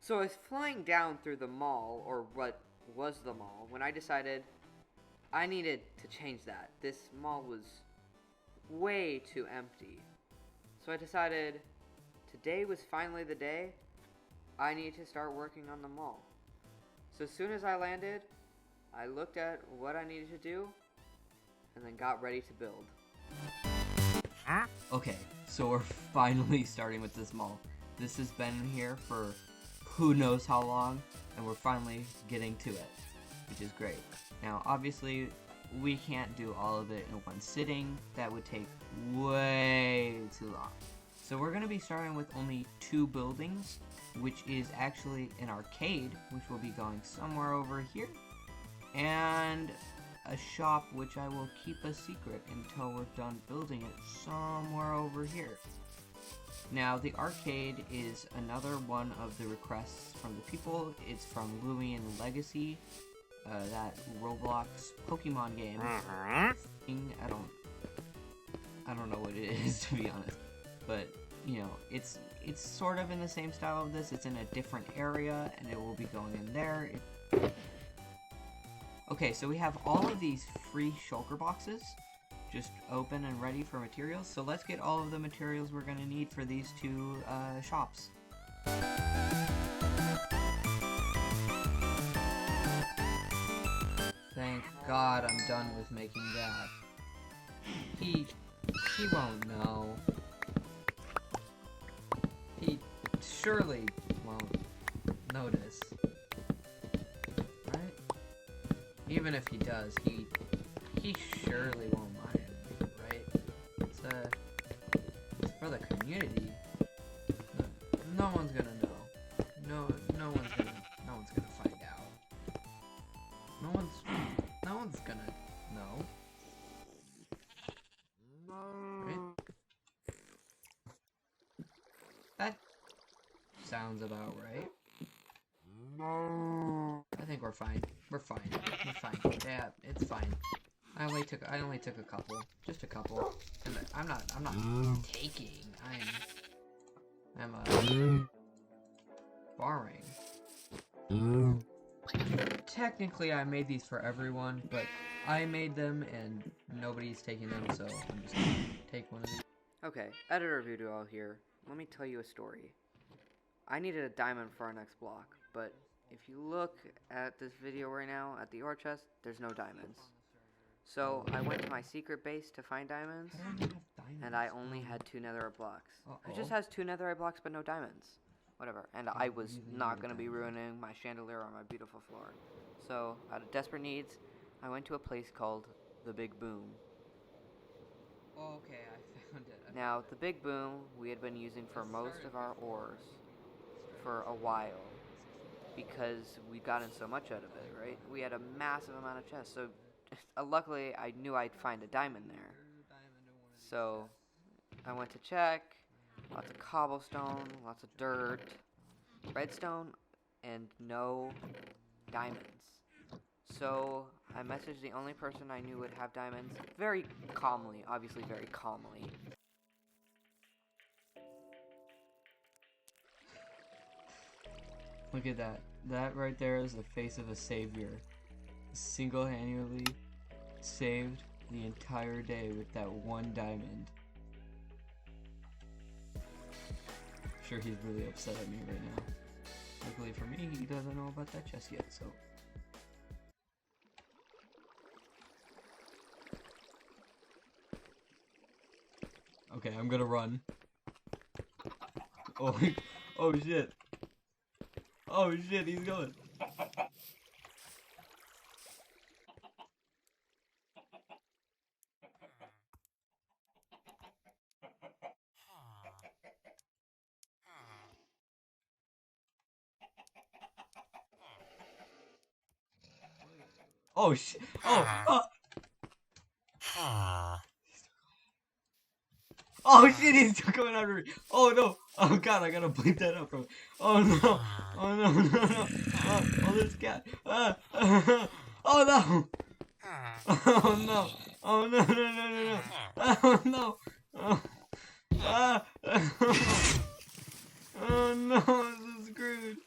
So I was flying down through the mall, or what was the mall, when I decided I needed to change that. This mall was way too empty. So I decided today was finally the day I needed to start working on the mall. So as soon as I landed, I looked at what I needed to do and then got ready to build. Okay, so we're finally starting with this mall. This has been here for who knows how long, and we're finally getting to it, which is great. Now, obviously, we can't do all of it in one sitting. That would take way too long. So we're going to be starting with only 2 buildings, which is actually an arcade, which will be going somewhere over here, and a shop which I will keep a secret until we're done building it somewhere over here. Now, the arcade is another one of the requests from the people. It's from Louie and Legacy, that Roblox Pokemon game. I don't know what it is, to be honest, but you know, it's sort of in the same style of this. It's in a different area, and it will be going in there. Okay, so we have all of these free shulker boxes just open and ready for materials. So let's get all of the materials we're going to need for these 2 shops. Thank God I'm done with making that. He won't know. He surely won't notice. Right? Even if he does, he surely won't mind, right? It's for the community. No one's gonna know. No one's gonna find out. No one's gonna know. Right? That sounds about right. I think we're fine. We're fine. Yeah, it's fine. I only took a couple. Just a couple. And I'm not taking. I'm borrowing. Technically, I made these for everyone, but I made them and nobody's taking them, so I'm just gonna take one of these. Okay, editor video here. Let me tell you a story. I needed a diamond for our next block, but if you look at this video right now, at the ore chest, there's no diamonds. So I went to my secret base to find diamonds, and I only had 2 netherite blocks. It just has 2 netherite blocks, but no diamonds. Whatever. And I was not going to be ruining my chandelier on my beautiful floor. So, out of desperate needs, I went to a place called the Big Boom. Okay, I found it. Now, the Big Boom we had been using for most of our ores for a while, because we'd gotten so much out of it, right? We had a massive amount of chests, so luckily I knew I'd find a diamond there. So I went to check, lots of cobblestone, lots of dirt, redstone, and no diamonds. So I messaged the only person I knew would have diamonds, very calmly, obviously very calmly. Look at that. That right there is the face of a savior. Single-handedly saved the entire day with that 1 diamond. I'm sure he's really upset at me right now. Luckily for me, he doesn't know about that chest yet, so. Okay, I'm gonna run. Oh, oh shit. Oh shit, he's going. Oh shit. Oh. Oh shit, he's still coming after me. Oh no. Oh god, I gotta bleep that up, bro. Oh no. Oh no, no, no. Oh, this cat. Oh no. Oh no. Oh no, no, no, no, no. Oh no. Oh, oh no, this is screwed.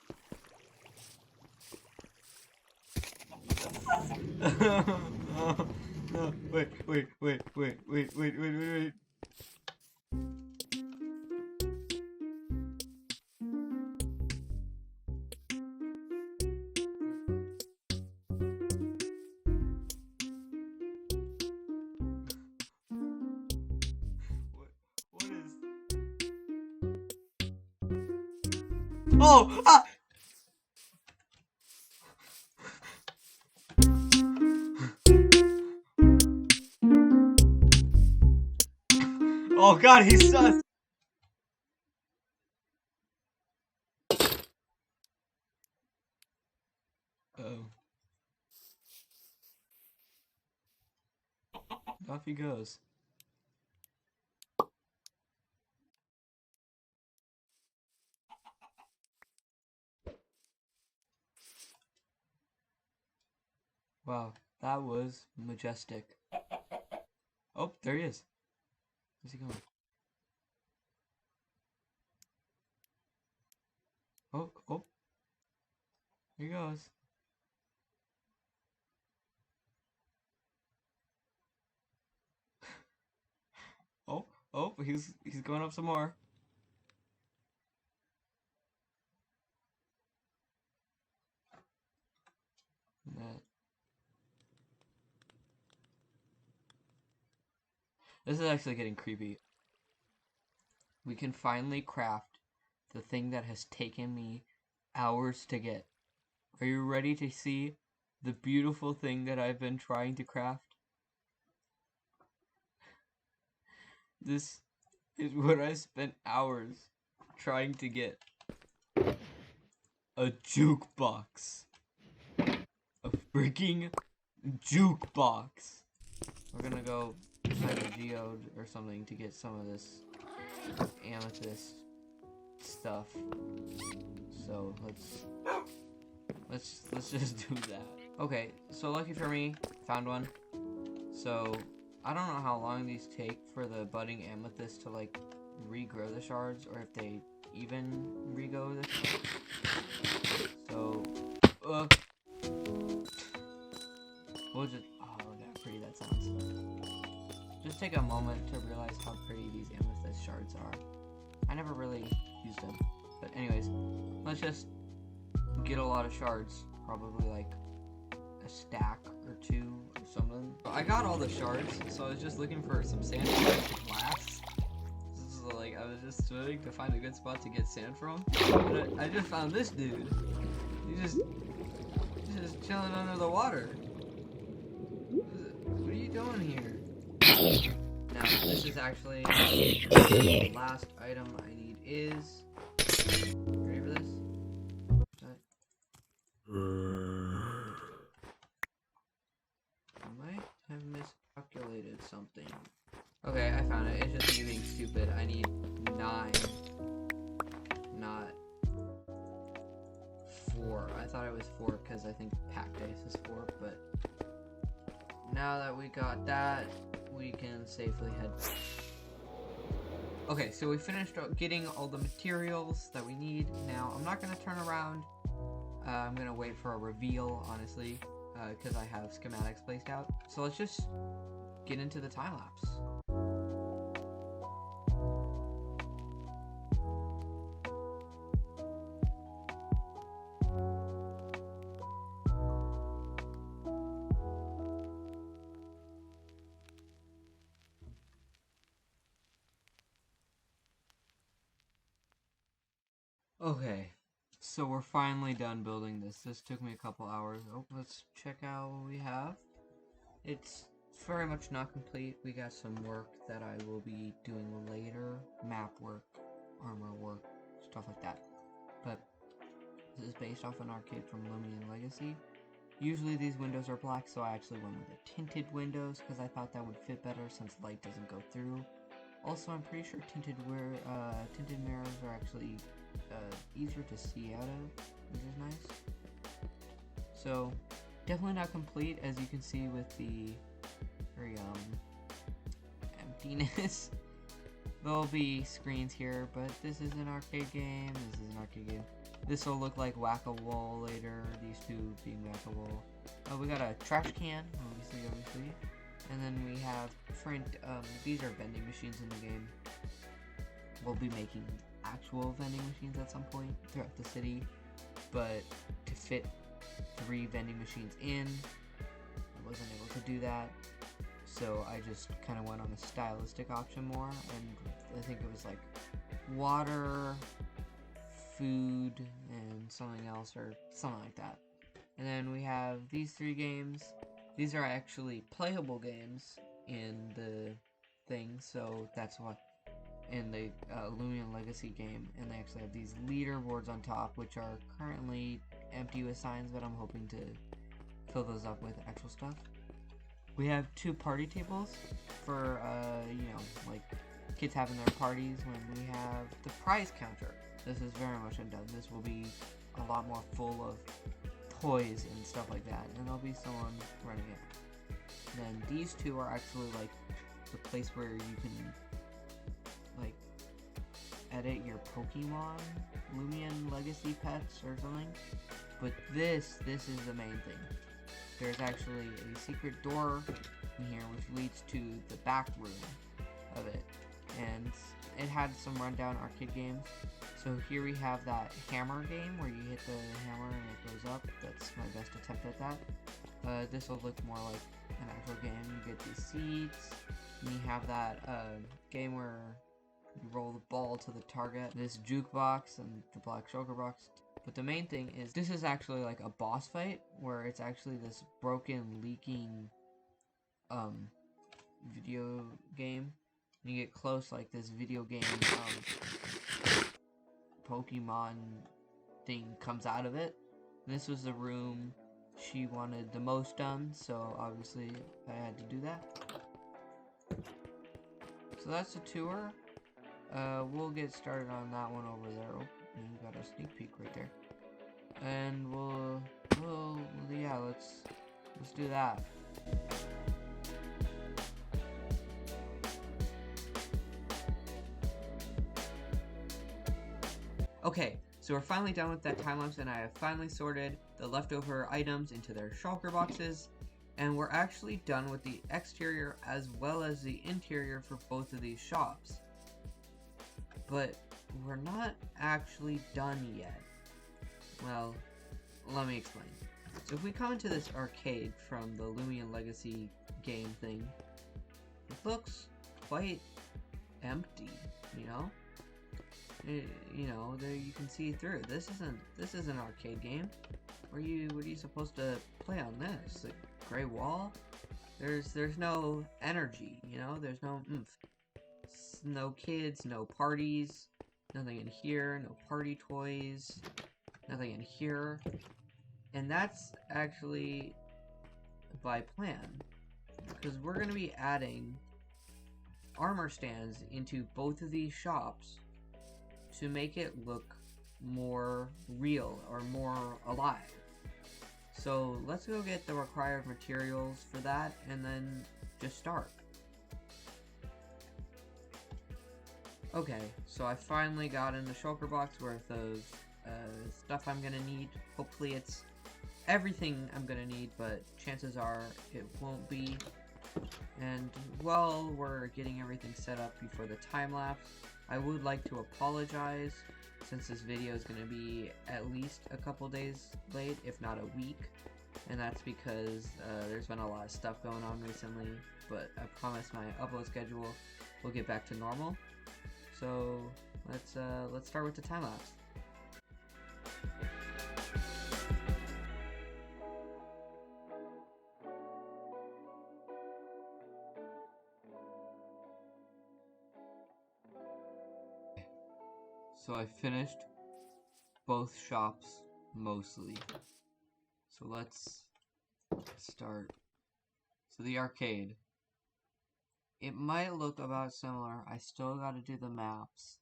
Wait. What is... Oh! Ah! Oh god, he's sus! Oh. Off he goes. Wow, that was majestic. Oh, there he is. Where's he going? Oh. Here he goes. Oh, he's going up some more. That. This is actually getting creepy. We can finally craft the thing that has taken me hours to get. Are you ready to see the beautiful thing that I've been trying to craft? This is what I spent hours trying to get. A jukebox. A freaking jukebox. We're gonna go find a geode or something to get some of this amethyst stuff. So let's just do that. Okay, so lucky for me, found one. So I don't know how long these take for the budding amethyst to like regrow the shards, or if they even regrow the shards. So we'll just, oh look how pretty that sounds. Just take a moment to realize how pretty these amethyst shards are. I never really used them, but anyways, let's just get a lot of shards, probably like a stack or two or something. I got all the shards, so I was just looking for some sand glass. So like I was just swimming to find a good spot to get sand from. But I just found this dude. He's just chilling under the water. What are you doing here? Now this is actually the last item I need is. Ready for this? I might have miscalculated something. Okay, I found it. It's just me being stupid. I need 9, not 4. I thought it was 4 because I think pack dice is 4, but now that we got that, we can safely head back. Okay, so we finished getting all the materials that we need. Now, I'm not going to turn around. I'm going to wait for a reveal, honestly, because I have schematics placed out. So let's just get into the time lapse. Okay, so we're finally done building this. This took me a couple hours. Oh, let's check out what we have. It's very much not complete. We got some work that I will be doing later. Map work, armor work, stuff like that. But this is based off an arcade from Lumion Legacy. Usually these windows are black, so I actually went with the tinted windows because I thought that would fit better since light doesn't go through. Also, I'm pretty sure tinted mirrors are actually easier to see out of, which is nice. So, definitely not complete, as you can see with the very emptiness. There'll be screens here, but this is an arcade game. This will look like Whack-A-Wole later, these two being Whack-A-Wole. We got a trash can, obviously. And then we have different, these are vending machines in the game. We'll be making actual vending machines at some point throughout the city, but to fit 3 vending machines in, I wasn't able to do that. So I just kind of went on a stylistic option more, and I think it was like water, food, and something else, or something like that. And then we have these 3 games. These are actually playable games in the thing, so that's what in the Lumion Legacy game. And they actually have these leaderboards on top, which are currently empty with signs, but I'm hoping to fill those up with actual stuff. We have 2 party tables for, like kids having their parties. When we have the prize counter. This is very much undone. This will be a lot more full of toys and stuff like that, and there'll be someone running it. And then these 2 are actually like the place where you can like edit your Pokemon Lumion Legacy pets or something. But this is the main thing. There's actually a secret door in here which leads to the back room of it, and it had some rundown arcade games. So here we have that hammer game where you hit the hammer and it goes up. That's my best attempt at that. This will look more like an actual game. You get these seats, and you have that game where you roll the ball to the target, this jukebox, and the black shulker box. But the main thing is, this is actually like a boss fight, where it's actually this broken, leaking, video game. And you get close, like this video game, Pokemon thing comes out of it. And this was the room she wanted the most done, so obviously I had to do that. So that's the tour. We'll get started on that one over there. Oh, we got a sneak peek right there. And yeah, let's do that. Okay, so we're finally done with that time lapse, and I have finally sorted the leftover items into their shulker boxes, and we're actually done with the exterior as well as the interior for both of these shops. But we're not actually done yet. Well, let me explain. So if we come into this arcade from the Lumion Legacy game thing, it looks quite empty, you know? There you can see through. This isn't an arcade game. What are you supposed to play on this? Like gray wall? There's no energy, you know? There's no oomph. No kids, no parties, nothing in here, no party toys, nothing in here. And that's actually by plan, because we're going to be adding armor stands into both of these shops to make it look more real or more alive. So let's go get the required materials for that and then just start. Okay, so I finally got in the shulker box worth of stuff I'm gonna need. Hopefully it's everything I'm gonna need, but chances are it won't be. And while we're getting everything set up before the time lapse, I would like to apologize since this video is gonna be at least a couple days late, if not a week. And that's because there's been a lot of stuff going on recently, but I promise my upload schedule will get back to normal. So let's start with the time lapse. So I finished both shops mostly. So let's start. So the arcade. It might look about similar. I still gotta do the maps.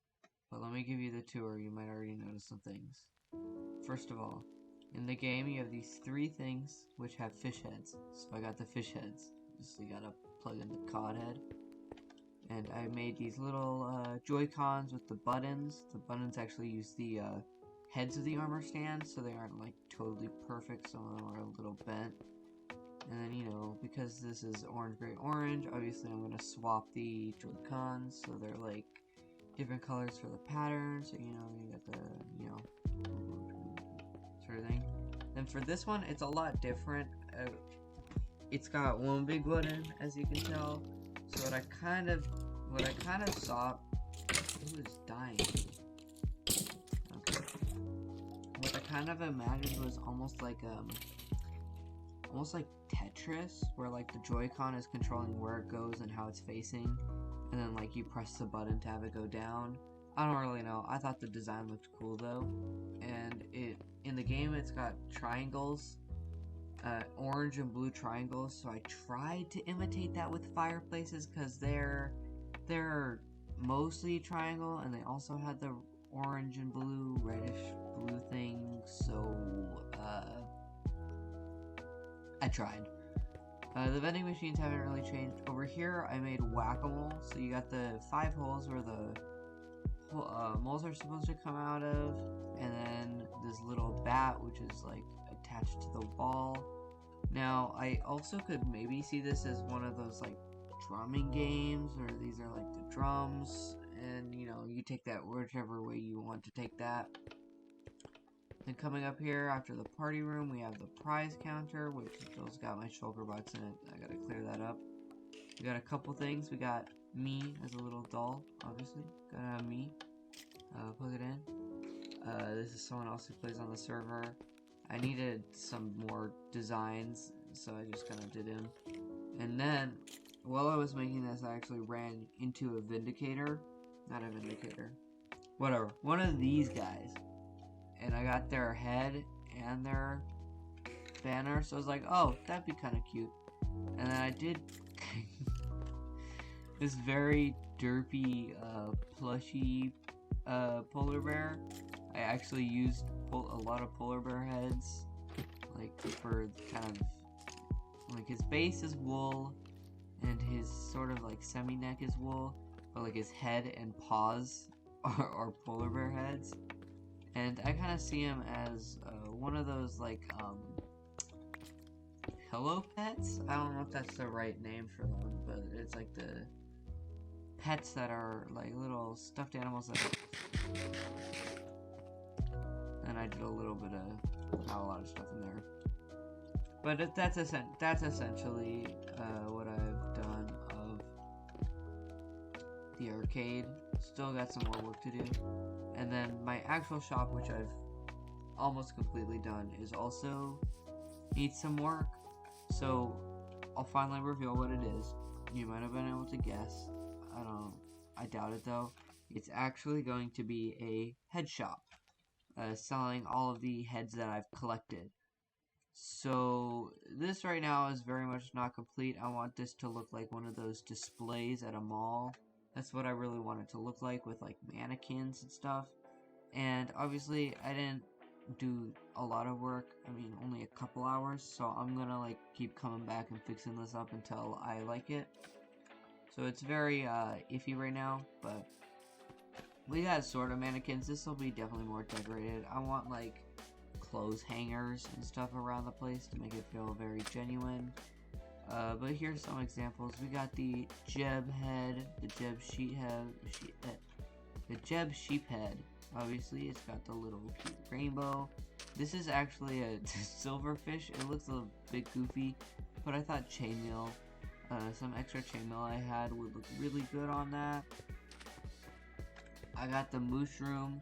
But let me give you the tour. You might already notice some things. First of all, in the game you have these 3 things which have fish heads. So I got the fish heads. So you gotta plug in the cod head. And I made these little Joy-Cons with the buttons. The buttons actually use the heads of the armor stand, so they aren't like totally perfect. Some of them are a little bent. And then, you know, because this is orange, gray, orange, obviously I'm going to swap the Joy-Cons so they're like different colors for the pattern. So, you know, you got the, you know, sort of thing. Then for this one, it's a lot different. It's got one big button, as you can tell. So what I kind of saw, who is dying? Okay. What I kind of imagined was almost like Tetris, where like the Joy-Con is controlling where it goes and how it's facing, and then like you press the button to have it go down. I don't really know. I thought the design looked cool though, and in the game it's got triangles, orange and blue triangles. So I tried to imitate that with fireplaces because they're mostly triangle, and they also had the orange and blue, reddish blue thing. So I tried. The vending machines haven't really changed. Over here, I made whack-a-mole. So you got the 5 holes where the moles are supposed to come out of, and then this little bat, which is like attached to the wall. Now, I also could maybe see this as one of those like drumming games, where these are like the drums, and you know, you take that whichever way you want to take that. Then coming up here after the party room, we have the prize counter, which still's got my shulker box in it. I gotta clear that up. We got a couple things. We got me as a little doll, obviously. Gotta have me. Plug it in. This is someone else who plays on the server. I needed some more designs, so I just kind of did him. And then, while I was making this, I actually ran into a Vindicator. Not a Vindicator. Whatever. One of these guys. And I got their head and their banner, so I was like, oh, that'd be kind of cute. And then I did this very derpy, plushy polar bear. I actually used a lot of polar bear heads, like for kind of, like his base is wool, and his sort of like semi-neck is wool, but like his head and paws are polar bear heads. And I kind of see him as one of those like pillow pets. I don't know if that's the right name for them, but it's like the pets that are like little stuffed animals that. And I did a little bit of, not a lot of stuff in there, but that's essentially what I've done of the arcade. Still got some more work to do. And then my actual shop, which I've almost completely done, is also needs some work. So I'll finally reveal what it is. You might have been able to guess. I doubt it though. It's actually going to be a head shop, selling all of the heads that I've collected. So this right now is very much not complete. I want this to look like one of those displays at a mall. That's what I really want it to look like, with like mannequins and stuff. And obviously I didn't do a lot of work. I mean, only a couple hours, so I'm gonna like keep coming back and fixing this up until I like it. So it's very iffy right now, but we got sort of mannequins. This will be definitely more decorated. I want like clothes hangers and stuff around the place to make it feel very genuine. But here's some examples. We got the Jeb head, the Jeb sheep head, the Jeb sheep head. Obviously, it's got the little cute rainbow. This is actually a silverfish. It looks a bit goofy, but I thought chainmail, some extra chainmail I had would look really good on that. I got the mushroom.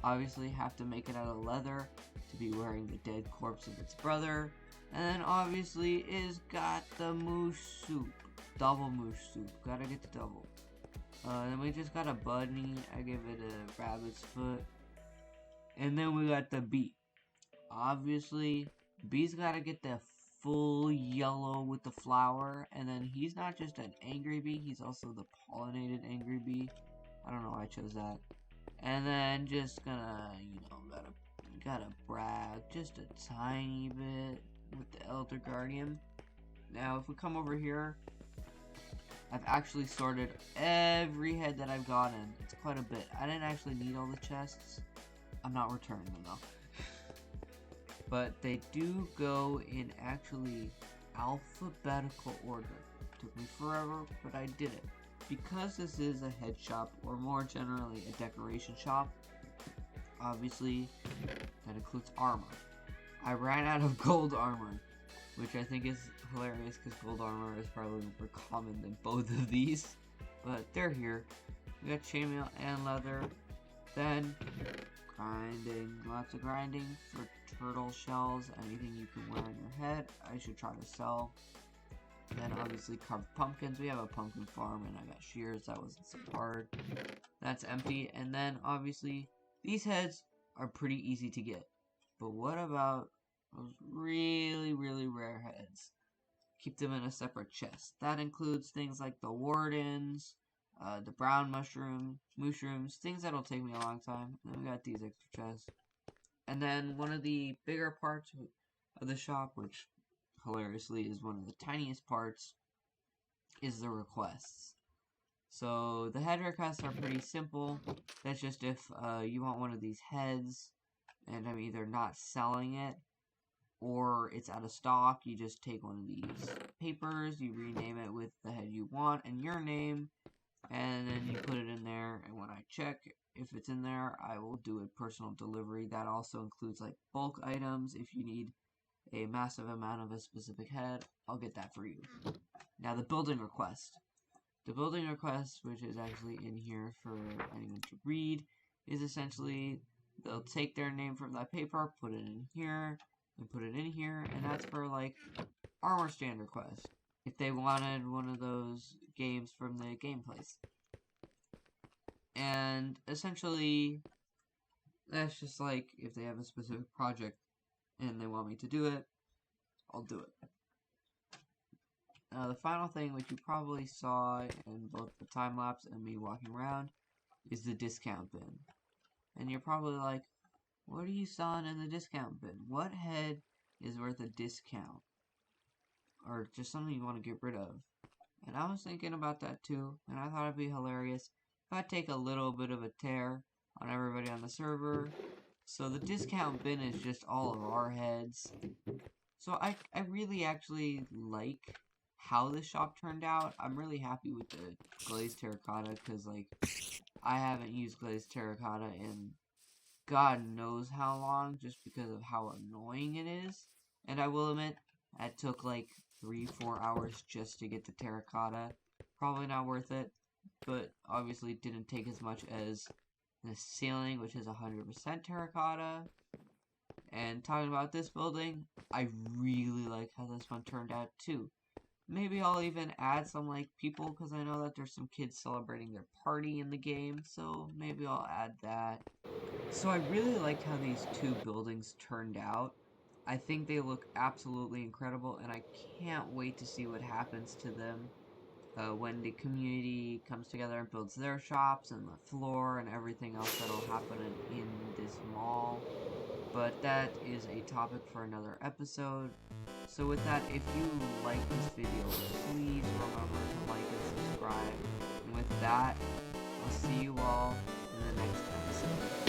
Obviously, have to make it out of leather to be wearing the dead corpse of its brother. And then obviously is got the moose soup. Double moose soup. Gotta get the double. Then we just got a bunny. I give it a rabbit's foot. And then we got the bee. Obviously, bee's gotta get the full yellow with the flower. And then he's not just an angry bee, he's also the pollinated angry bee. I don't know why I chose that. And then just gonna, you know, gotta brag just a tiny bit with the Elder Guardian. Now, if we come over here, I've actually sorted every head that I've gotten. It's quite a bit. I didn't actually need all the chests. I'm not returning them though. But they do go in actually alphabetical order. Took me forever, but I did it. Because this is a head shop, or more generally a decoration shop, obviously that includes armor. I ran out of gold armor, which I think is hilarious because gold armor is probably more common than both of these, but they're here. We got chainmail and leather. Then grinding, lots of grinding for turtle shells, anything you can wear on your head. I should try to sell. Then obviously carved pumpkins. We have a pumpkin farm and I got shears. That wasn't so hard. That's empty. And then obviously these heads are pretty easy to get. But what about those really, really rare heads? Keep them in a separate chest. That includes things like the wardens, the brown mushrooms, things that'll take me a long time. And then we got these extra chests. And then one of the bigger parts of the shop, which hilariously is one of the tiniest parts, is the requests. So the head requests are pretty simple. That's just if you want one of these heads and I'm either not selling it or it's out of stock, you just take one of these papers, you rename it with the head you want and your name, and then you put it in there, and when I check if it's in there, I will do a personal delivery. That also includes like bulk items. If you need a massive amount of a specific head, I'll get that for you. Now the building request. The building request, which is actually in here for anyone to read, is essentially they'll take their name from that paper, put it in here, and put it in here, and that's for like armor stand request. If they wanted one of those games from the game place. And essentially, that's just like if they have a specific project and they want me to do it, I'll do it. The final thing, which you probably saw in both the time lapse and me walking around, is the discount bin. And you're probably like, what are you selling in the discount bin? What head is worth a discount? Or just something you want to get rid of? And I was thinking about that too, and I thought it'd be hilarious if I take a little bit of a tear on everybody on the server. So the discount bin is just all of our heads. So I really actually like how this shop turned out. I'm really happy with the glazed terracotta because like I haven't used glazed terracotta in God knows how long just because of how annoying it is. And I will admit, that took like 3-4 hours just to get the terracotta. Probably not worth it, but obviously didn't take as much as the ceiling, which is 100% terracotta. And talking about this building, I really like how this one turned out too. Maybe I'll even add some like people because I know that there's some kids celebrating their party in the game, so maybe I'll add that. So I really liked how these two buildings turned out. I think they look absolutely incredible, and I can't wait to see what happens to them when the community comes together and builds their shops and the floor and everything else that'll happen in this mall. But that is a topic for another episode. So with that, if you like this video, please remember to like and subscribe. And with that, I'll see you all in the next episode.